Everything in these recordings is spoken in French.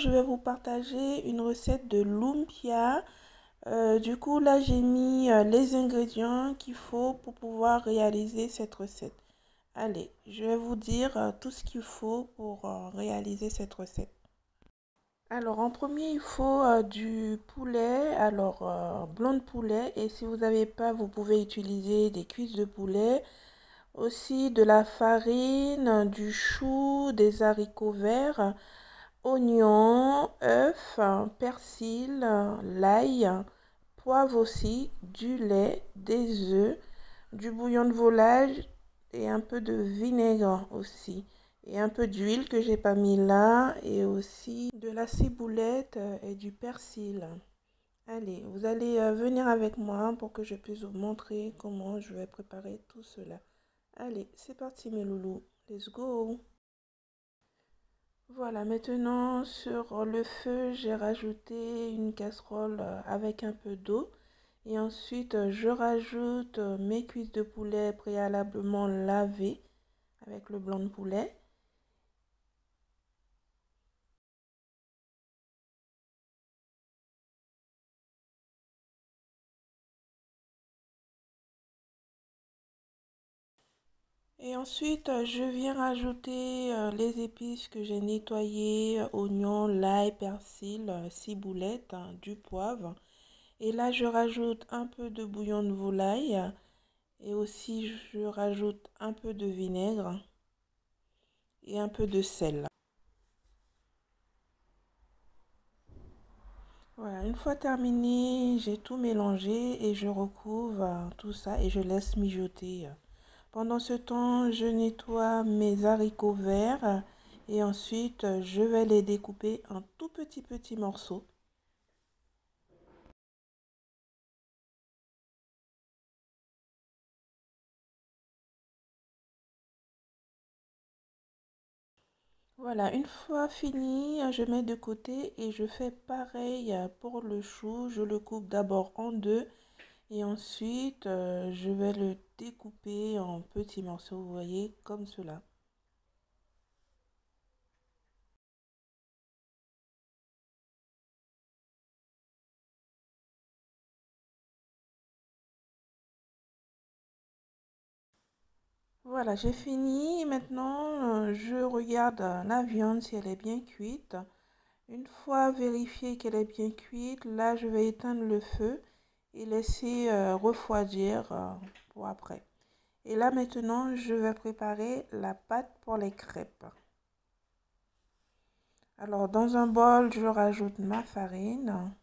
je vais vous partager une recette de lumpia. Du coup, là, j'ai mis les ingrédients qu'il faut pour pouvoir réaliser cette recette. Allez, je vais vous dire tout ce qu'il faut pour réaliser cette recette. Alors, en premier, il faut du poulet, blanc de poulet. Et si vous n'avez pas, vous pouvez utiliser des cuisses de poulet. Aussi de la farine, du chou, des haricots verts, oignons, œufs, persil, l'ail, poivre aussi, du lait, des œufs, du bouillon de volaille et un peu de vinaigre aussi. Et un peu d'huile que j'ai pas mis là et aussi de la ciboulette et du persil. Allez, vous allez venir avec moi pour que je puisse vous montrer comment je vais préparer tout cela. Allez, c'est parti mes loulous. Let's go! Voilà, maintenant sur le feu, j'ai rajouté une casserole avec un peu d'eau. Et ensuite, je rajoute mes cuisses de poulet préalablement lavées avec le blanc de poulet. Et ensuite, je viens rajouter les épices que j'ai nettoyées, oignons, l'ail, persil, ciboulette, du poivre. Et là, je rajoute un peu de bouillon de volaille et aussi je rajoute un peu de vinaigre et un peu de sel. Voilà, une fois terminé, j'ai tout mélangé et je recouvre tout ça et je laisse mijoter. Pendant ce temps, je nettoie mes haricots verts et ensuite je vais les découper en tout petits morceaux. Voilà, une fois fini, je mets de côté et je fais pareil pour le chou. Je le coupe d'abord en deux et ensuite je vais le découper en petits morceaux, vous voyez, comme cela. Voilà, j'ai fini. Maintenant, je regarde la viande si elle est bien cuite. Une fois vérifié qu'elle est bien cuite, là, je vais éteindre le feu et laisser refroidir pour après. Et là, maintenant, je vais préparer la pâte pour les crêpes. Alors, dans un bol, je rajoute ma farine.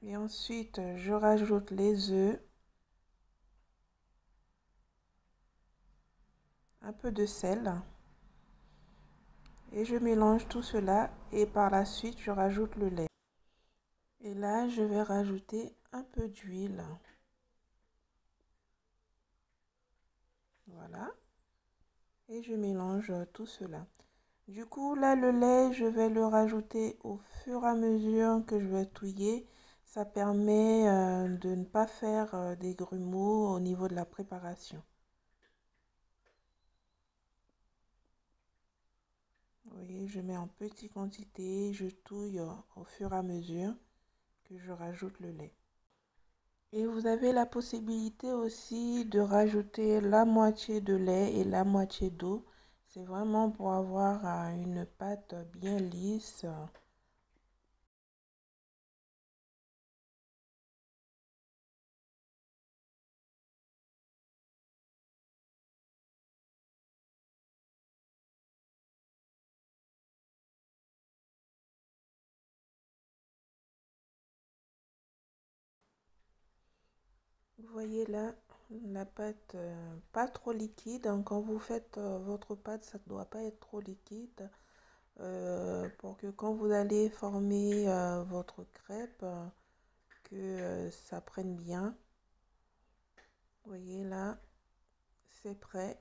Et ensuite, je rajoute les œufs, un peu de sel. Et je mélange tout cela et par la suite, je rajoute le lait. Et là, je vais rajouter un peu d'huile. Voilà. Et je mélange tout cela. Du coup, là, le lait, je vais le rajouter au fur et à mesure que je vais touiller. Ça permet de ne pas faire des grumeaux au niveau de la préparation. Vous voyez, je mets en petite quantité, je touille au fur et à mesure que je rajoute le lait. Et vous avez la possibilité aussi de rajouter la moitié de lait et la moitié d'eau. C'est vraiment pour avoir une pâte bien lisse. Vous voyez là, la pâte pas trop liquide. Donc, quand vous faites votre pâte, ça ne doit pas être trop liquide pour que quand vous allez former votre crêpe, que ça prenne bien. Vous voyez là, c'est prêt.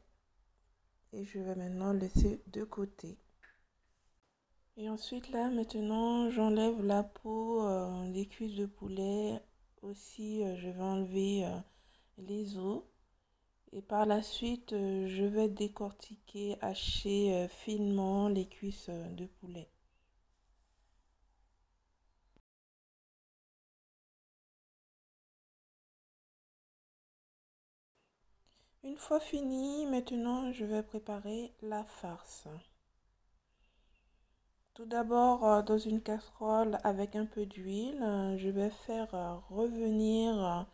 Et je vais maintenant laisser de côté. Et ensuite là, maintenant, j'enlève la peau des cuisses de poulet. Aussi, je vais enlever les os. Et par la suite, je vais décortiquer, hacher finement les cuisses de poulet. Une fois fini, maintenant je vais préparer la farce. Tout d'abord, dans une casserole avec un peu d'huile, je vais faire revenir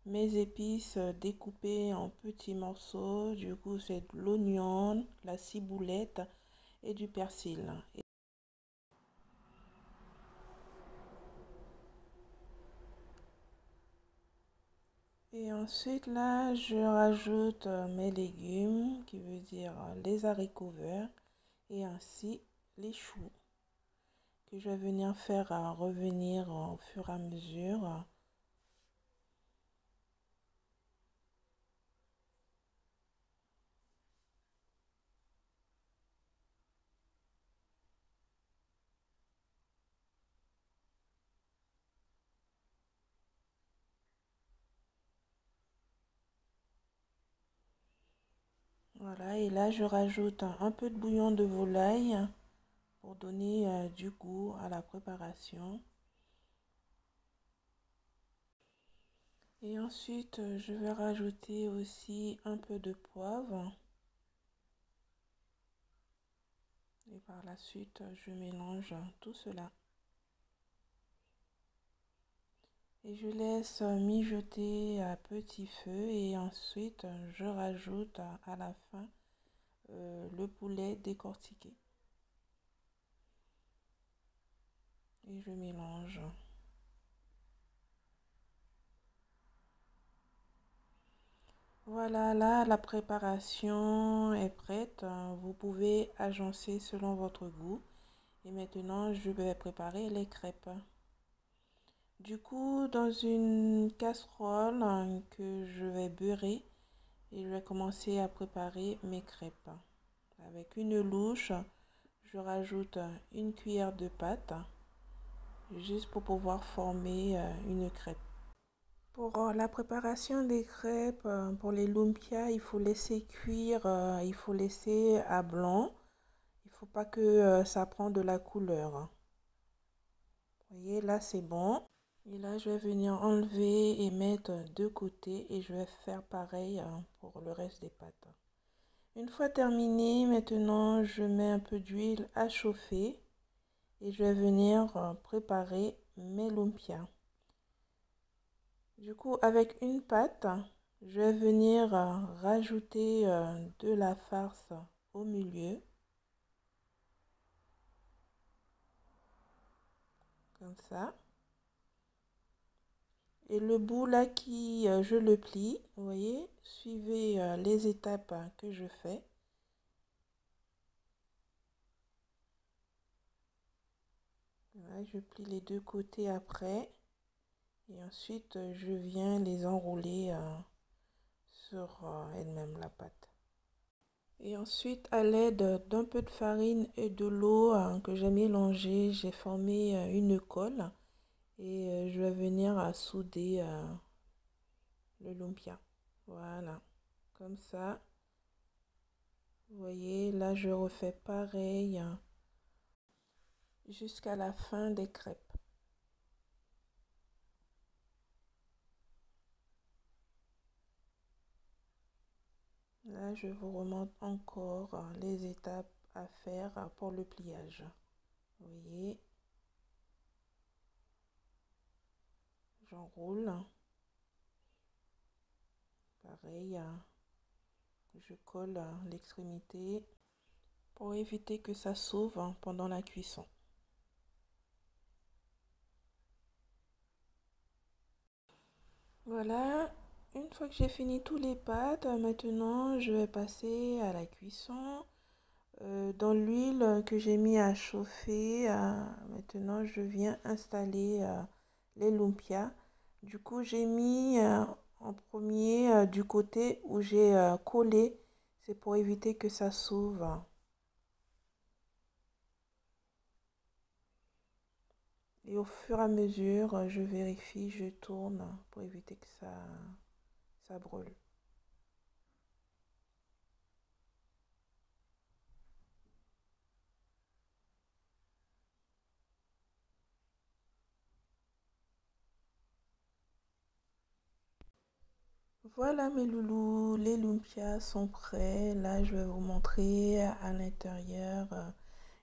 mes épices découpées en petits morceaux. Du coup, c'est de l'oignon, la ciboulette et du persil. Et ensuite, là, je rajoute mes légumes, qui veut dire les haricots verts, et ainsi les choux, que je vais venir faire revenir au fur et à mesure. Voilà, et là, je rajoute un peu de bouillon de volaille pour donner du goût à la préparation. Et ensuite, je vais rajouter aussi un peu de poivre. Et par la suite, je mélange tout cela. Et je laisse mijoter à petit feu et ensuite je rajoute à la fin le poulet décortiqué. Et je mélange. Voilà, là la préparation est prête. Vous pouvez agencer selon votre goût. Et maintenant, je vais préparer les crêpes. Du coup, dans une casserole que je vais beurrer, et je vais commencer à préparer mes crêpes. Avec une louche, je rajoute une cuillère de pâte, juste pour pouvoir former une crêpe. Pour la préparation des crêpes, pour les lumpias, il faut laisser cuire, il faut laisser à blanc. Il ne faut pas que ça prenne de la couleur. Vous voyez, là c'est bon. Et là, je vais venir enlever et mettre de côté et je vais faire pareil pour le reste des pâtes. Une fois terminé, maintenant, je mets un peu d'huile à chauffer et je vais venir préparer mes lumpias. Du coup, avec une pâte, je vais venir rajouter de la farce au milieu, comme ça. Et le bout là je le plie, vous voyez, suivez les étapes que je fais. Voilà, je plie les deux côtés après. Et ensuite, je viens les enrouler sur elle-même la pâte. Et ensuite, à l'aide d'un peu de farine et de l'eau que j'ai mélangé, j'ai formé une colle et je vais venir à souder le lumpia. Voilà, comme ça. Vous voyez, là, je refais pareil jusqu'à la fin des crêpes. Là, je vous remonte encore les étapes à faire pour le pliage. Vous voyez, j'enroule. Pareil, je colle l'extrémité pour éviter que ça s'ouvre pendant la cuisson. Voilà, une fois que j'ai fini tous les pâtes, maintenant je vais passer à la cuisson. Dans l'huile que j'ai mis à chauffer, maintenant je viens installer les lumpias. Du coup, j'ai mis en premier du côté où j'ai collé. C'est pour éviter que ça s'ouvre. Et au fur et à mesure, je vérifie, je tourne pour éviter que ça brûle. Voilà mes loulous, les lumpias sont prêts. Là, je vais vous montrer à l'intérieur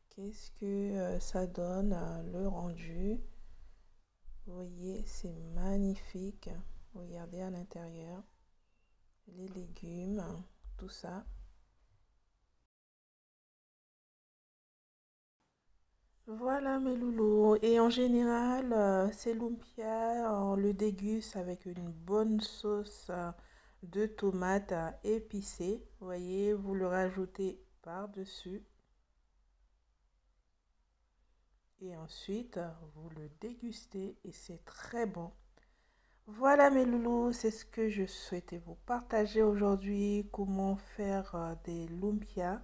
qu'est-ce que ça donne, le rendu. Vous voyez, c'est magnifique. Regardez à l'intérieur, les légumes, tout ça. Voilà mes loulous. Et en général, ces lumpias, on le déguste avec une bonne sauce de tomate épicée. Vous voyez, vous le rajoutez par-dessus. Et ensuite, vous le dégustez et c'est très bon. Voilà mes loulous, c'est ce que je souhaitais vous partager aujourd'hui, comment faire des lumpias.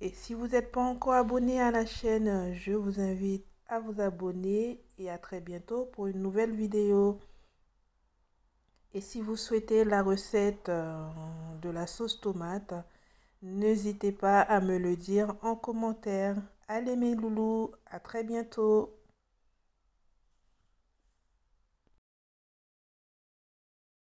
Et si vous n'êtes pas encore abonné à la chaîne, je vous invite à vous abonner et à très bientôt pour une nouvelle vidéo. Et si vous souhaitez la recette de la sauce tomate, n'hésitez pas à me le dire en commentaire. Allez mes loulous, à très bientôt.